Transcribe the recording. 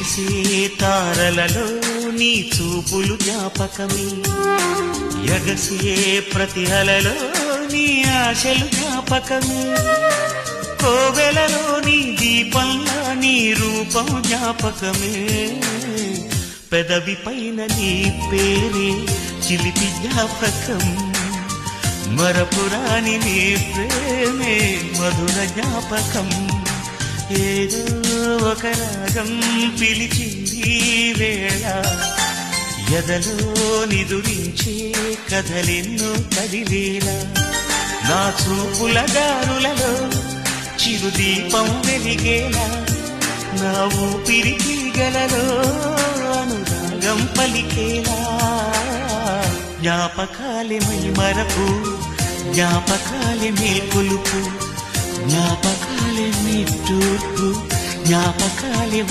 మెరిసే తారలలో నీ చూపులు జ్ఞాపకమే, ఎగసే ప్రతి అలలో నీ ఆశలు జ్ఞాపకమే, కోవెలలో నీ దీపంలా నీ రూపం జ్ఞాపకమే, పెదవి పైన నీ పేరే చిలిపి జ్ఞాపకం, మరపురాని నీ ప్రేమే మధుర జ్ఞాపకం. ఏదో ఒక రాగం పిలిచింది వేళ, ఎదలో నిదురించే కథలెన్నో కదిలేలా, నా చూపుల దారులలో చిరుదీపం వెలిగేలా, నా ఊపిరికి గలలో అనురాగం పలికేలా, జ్ఞాపకాలే మై మరపు, జ్ఞాపకాలే మేల్కొలుపు, జ్ఞాపకాలే నిట్టూర్పు, జ్ఞాపకాలే